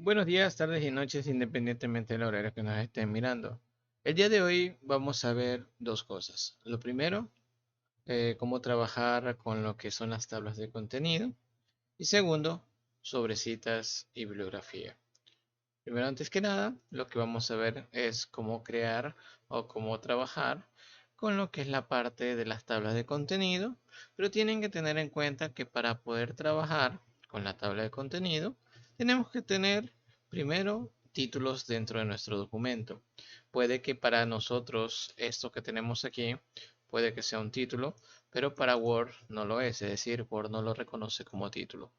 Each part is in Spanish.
Buenos días, tardes y noches, independientemente del horario que nos estén mirando. El día de hoy vamos a ver dos cosas. Lo primero, cómo trabajar con lo que son las tablas de contenido. Y segundo, sobre citas y bibliografía. Primero, antes que nada, lo que vamos a ver es cómo crear o cómo trabajar con lo que es la parte de las tablas de contenido, pero tienen que tener en cuenta que para poder trabajar con la tabla de contenido, tenemos que tener primero títulos dentro de nuestro documento. Puede que para nosotros esto que tenemos aquí puede que sea un título, pero para Word no lo es decir, Word no lo reconoce como título.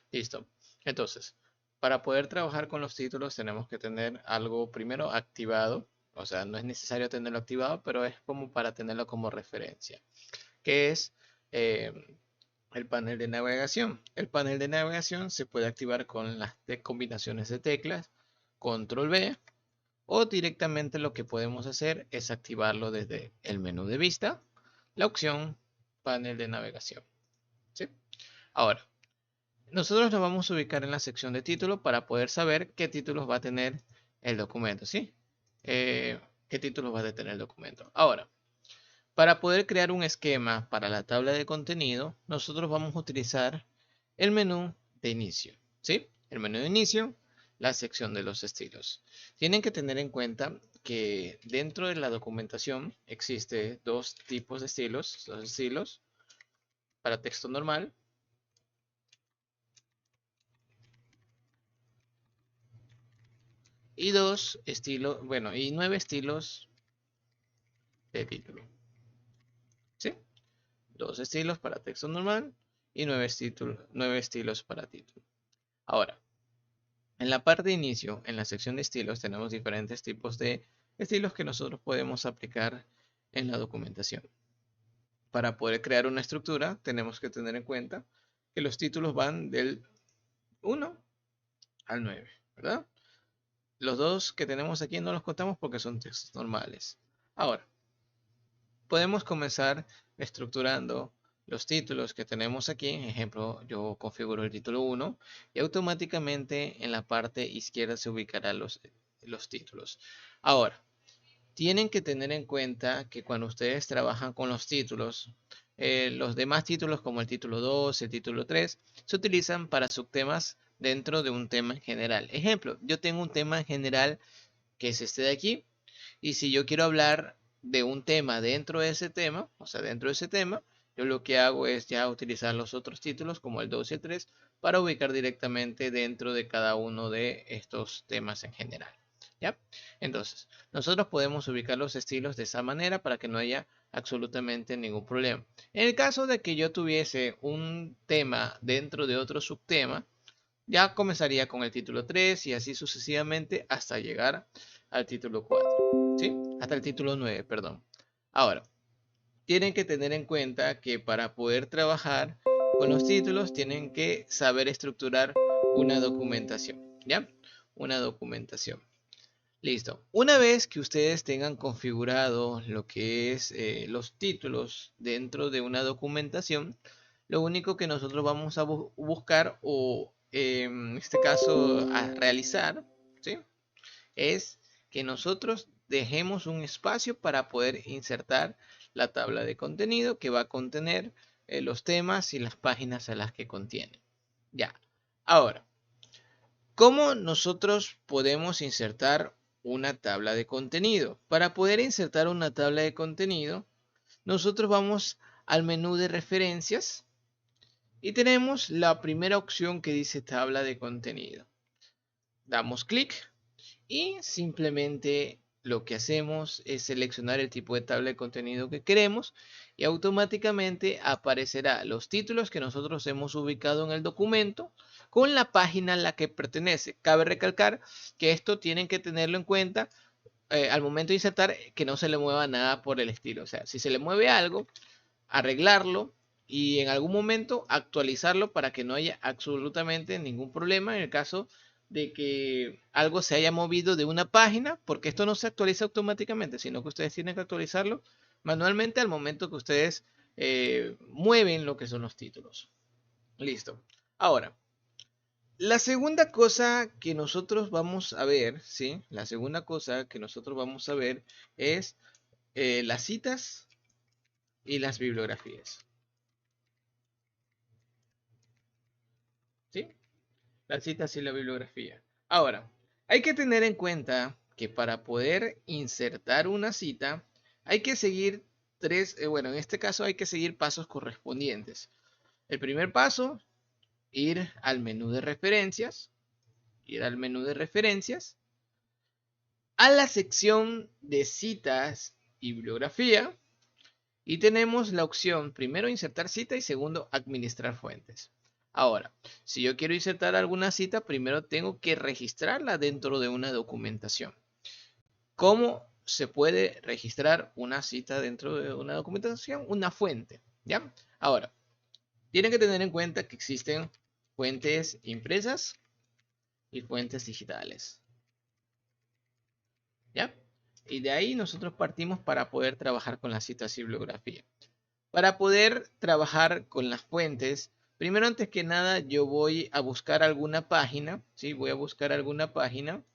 Listo. Entonces, para poder trabajar con los títulos tenemos que tener algo primero activado. O sea, no es necesario tenerlo activado, pero es como para tenerlo como referencia. Que es eh, el panel de navegación. El panel de navegación se puede activar con las combinaciones de teclas, control V, o directamente lo que podemos hacer es activarlo desde el menú de vista, la opción panel de navegación. ¿Sí? Ahora, nosotros nos vamos a ubicar en la sección de título para poder saber qué títulos va a tener el documento, ¿sí? ¿Qué títulos va a tener el documento? Ahora, para poder crear un esquema para la tabla de contenido, nosotros vamos a utilizar el menú de inicio, ¿sí? El menú de inicio, la sección de los estilos. Tienen que tener en cuenta que dentro de la documentación existe dos tipos de estilos, dos estilos para texto normal y dos estilos, bueno, y 9 estilos de título. ¿Sí? Dos estilos para texto normal y 9 estilos para título. Ahora, en la parte de inicio, en la sección de estilos, tenemos diferentes tipos de estilos que nosotros podemos aplicar en la documentación. Para poder crear una estructura, tenemos que tener en cuenta que los títulos van del 1 al 9, ¿verdad? Los dos que tenemos aquí no los contamos porque son textos normales. Ahora, podemos comenzar estructurando los títulos que tenemos aquí. Ejemplo, yo configuro el título 1 y automáticamente en la parte izquierda se ubicarán los títulos. Ahora, tienen que tener en cuenta que cuando ustedes trabajan con los demás títulos como el título 2, el título 3, se utilizan para subtemas dentro de un tema en general. Ejemplo, yo tengo un tema en general que es este de aquí, y si yo quiero hablar de un tema dentro de ese tema, o sea, dentro de ese tema, yo lo que hago es ya utilizar los otros títulos como el 2 y el 3 para ubicar directamente dentro de cada uno de estos temas en general. ¿Ya? Entonces, nosotros podemos ubicar los estilos de esa manera para que no haya absolutamente ningún problema. En el caso de que yo tuviese un tema dentro de otro subtema, ya comenzaría con el título 3 y así sucesivamente hasta llegar al título 4, ¿sí? Hasta el título 9, perdón. Ahora, tienen que tener en cuenta que para poder trabajar con los títulos tienen que saber estructurar una documentación, ¿ya? Una documentación. Listo. Una vez que ustedes tengan configurado lo que es los títulos dentro de una documentación, lo único que nosotros vamos a buscar o en este caso a realizar, ¿sí? Es que nosotros dejemos un espacio para poder insertar la tabla de contenido que va a contener los temas y las páginas a las que contiene. Ya. Ahora, ¿cómo nosotros podemos insertar una tabla de contenido? Para poder insertar una tabla de contenido, nosotros vamos al menú de referencias y tenemos la primera opción que dice tabla de contenido. Damos clic y simplemente lo que hacemos es seleccionar el tipo de tabla de contenido que queremos y automáticamente aparecerá los títulos que nosotros hemos ubicado en el documento con la página a la que pertenece. Cabe recalcar que esto tienen que tenerlo en cuenta al momento de insertar, que no se le mueva nada por el estilo. O sea, si se le mueve algo, arreglarlo y en algún momento actualizarlo para que no haya absolutamente ningún problema en el caso de que algo se haya movido de una página, porque esto no se actualiza automáticamente, sino que ustedes tienen que actualizarlo manualmente al momento que ustedes mueven lo que son los títulos. Listo. Ahora, La segunda cosa que nosotros vamos a ver, ¿sí? La segunda cosa que nosotros vamos a ver es las citas y las bibliografías, ¿sí? Las citas y la bibliografía. Ahora, hay que tener en cuenta que para poder insertar una cita, hay que seguir tres, bueno, en este caso hay que seguir pasos correspondientes. El primer paso, ir al menú de referencias, ir al menú de referencias, a la sección de citas y bibliografía, y tenemos la opción, primero, insertar cita y segundo, administrar fuentes. Ahora, si yo quiero insertar alguna cita, primero tengo que registrarla dentro de una documentación. ¿Cómo se puede registrar una cita dentro de una documentación? Una fuente, ¿ya? Ahora, tienen que tener en cuenta que existen fuentes impresas y fuentes digitales, ¿ya? Y de ahí nosotros partimos para poder trabajar con las citas y bibliografía. Para poder trabajar con las fuentes, primero antes que nada yo voy a buscar alguna página, ¿sí? Voy a buscar alguna página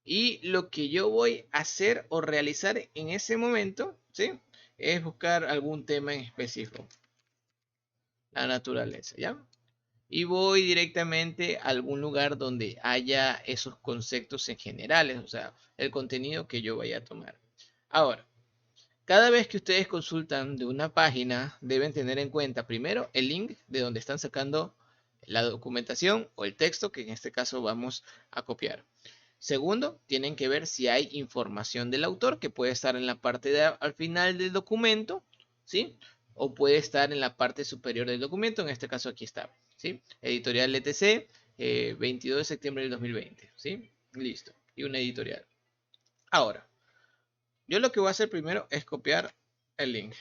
y lo que yo voy a hacer o realizar en ese momento, ¿sí? Es buscar algún tema en específico, la naturaleza, ¿ya? Y voy directamente a algún lugar donde haya esos conceptos en generales, o sea, el contenido que yo vaya a tomar. Ahora, cada vez que ustedes consultan de una página, deben tener en cuenta primero el link de donde están sacando la documentación o el texto que en este caso vamos a copiar. Segundo, tienen que ver si hay información del autor que puede estar en la parte de al final del documento, ¿sí? O puede estar en la parte superior del documento, en este caso aquí está, ¿sí? Editorial ETC, 22 de septiembre del 2020, ¿sí? Listo. Y una editorial. Ahora, yo lo que voy a hacer primero es copiar el link,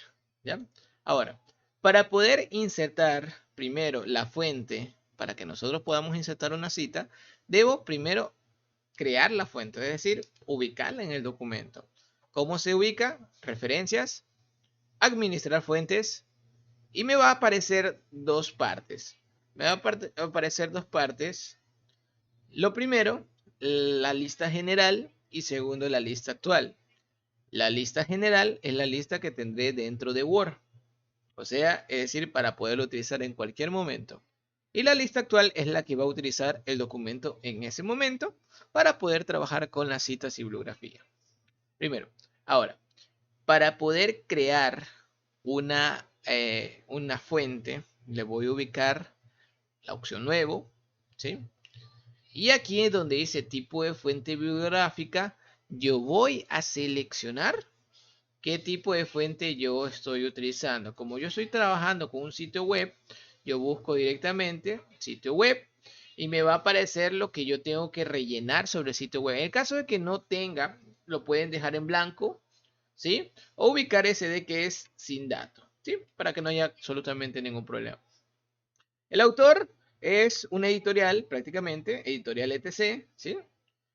¿ya? Ahora, para poder insertar primero la fuente, para que nosotros podamos insertar una cita, debo primero crear la fuente, es decir, ubicarla en el documento. ¿Cómo se ubica? Referencias, administrar fuentes y me va a aparecer dos partes. Me va a aparecer dos partes. Lo primero, la lista general y segundo, la lista actual. La lista general es la lista que tendré dentro de Word. O sea, es decir, para poderlo utilizar en cualquier momento. Y la lista actual es la que va a utilizar el documento en ese momento para poder trabajar con las citas y bibliografía. Primero, ahora, para poder crear una fuente, le voy a ubicar la opción nuevo, ¿sí? Y aquí es donde dice tipo de fuente bibliográfica, yo voy a seleccionar qué tipo de fuente yo estoy utilizando. Como yo estoy trabajando con un sitio web, yo busco directamente sitio web y me va a aparecer lo que yo tengo que rellenar sobre el sitio web. En el caso de que no tenga, lo pueden dejar en blanco, ¿sí? O ubicar SD que es sin datos, ¿sí? Para que no haya absolutamente ningún problema. El autor es una editorial, prácticamente, editorial ETC, ¿sí?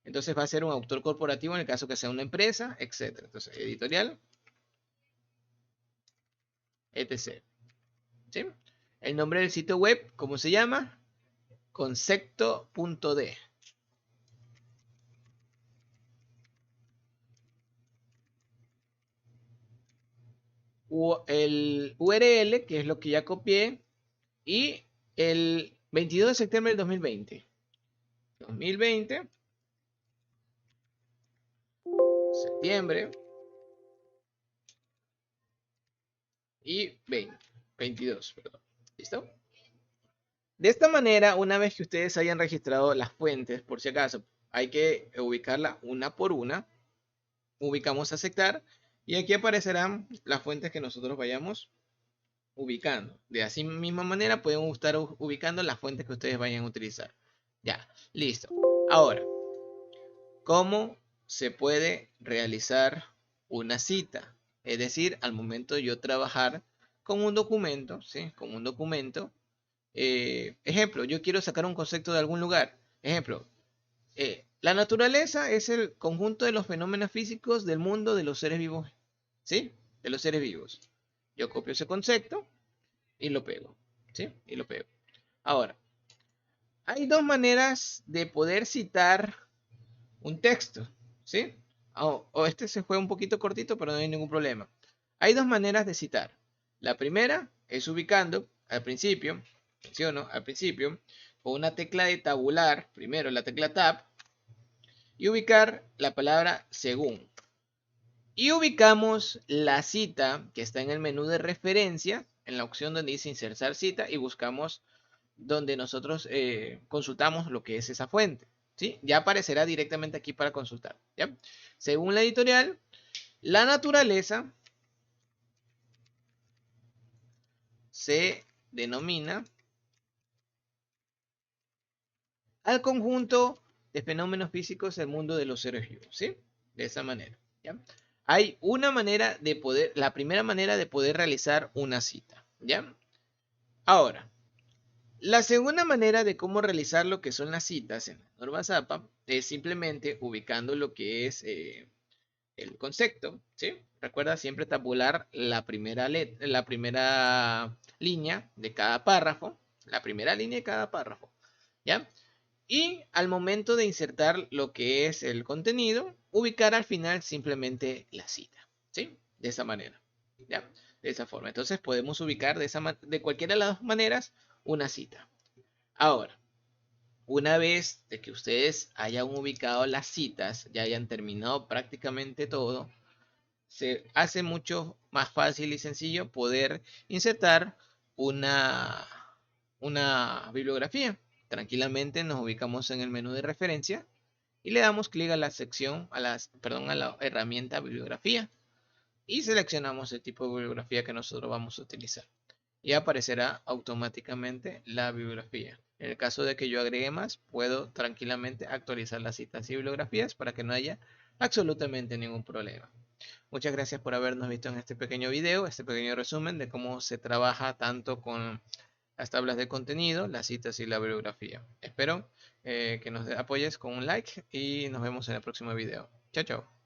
Entonces va a ser un autor corporativo en el caso que sea una empresa, etc. Entonces, editorial etc. ¿Sí? El nombre del sitio web, ¿cómo se llama? Concepto.d. El URL, que es lo que ya copié, y el 22 de septiembre del 2020. 2020, septiembre y 20, 22, perdón. ¿Listo? De esta manera, una vez que ustedes hayan registrado las fuentes, por si acaso, hay que ubicarla una por una. Ubicamos aceptar y aquí aparecerán las fuentes que nosotros vayamos ubicando. De así misma manera pueden estar ubicando las fuentes que ustedes vayan a utilizar. Ya, listo. Ahora, ¿cómo se puede realizar una cita? Es decir, al momento de yo trabajar con un documento, ¿sí? Con un documento. Ejemplo, yo quiero sacar un concepto de algún lugar. Ejemplo, la naturaleza es el conjunto de los fenómenos físicos del mundo de los seres vivos, ¿sí? De los seres vivos. Yo copio ese concepto y lo pego, ¿sí? Y lo pego. Ahora, Hay dos maneras de poder citar un texto, ¿sí? O este se fue un poquito cortito, pero no hay ningún problema. Hay dos maneras de citar. La primera es ubicando al principio, menciono al principio, con una tecla de tabular, primero la tecla Tab, y ubicar la palabra según. Y ubicamos la cita que está en el menú de referencia, en la opción donde dice insertar cita, y buscamos donde nosotros consultamos lo que es esa fuente. ¿Sí? Ya aparecerá directamente aquí para consultar. ¿Ya? Según la editorial, la naturaleza se denomina al conjunto de fenómenos físicos del mundo de los seres vivos. ¿Sí? De esa manera. ¿Ya? Hay una manera de poder, la primera manera de poder realizar una cita. ¿Ya? Ahora, la segunda manera de cómo realizar lo que son las citas en la norma Zappa es simplemente ubicando lo que es el concepto, ¿sí? Recuerda siempre tabular la primera línea de cada párrafo, la primera línea de cada párrafo, ¿ya? Y al momento de insertar lo que es el contenido, ubicar al final simplemente la cita, ¿sí? De esa manera, ¿ya? De esa forma. Entonces podemos ubicar de cualquiera de las dos maneras una cita. Ahora, una vez de que ustedes hayan ubicado las citas, ya hayan terminado prácticamente todo, se hace mucho más fácil y sencillo poder insertar una, una bibliografía. Tranquilamente nos ubicamos en el menú de referencia y le damos clic a la sección, perdón, a la herramienta bibliografía y seleccionamos el tipo de bibliografía que nosotros vamos a utilizar. Y aparecerá automáticamente la bibliografía. En el caso de que yo agregue más, puedo tranquilamente actualizar las citas y bibliografías para que no haya absolutamente ningún problema. Muchas gracias por habernos visto en este pequeño video, este pequeño resumen de cómo se trabaja tanto con las tablas de contenido, las citas y la bibliografía. Espero que nos apoyes con un like y nos vemos en el próximo video. Chao, chao.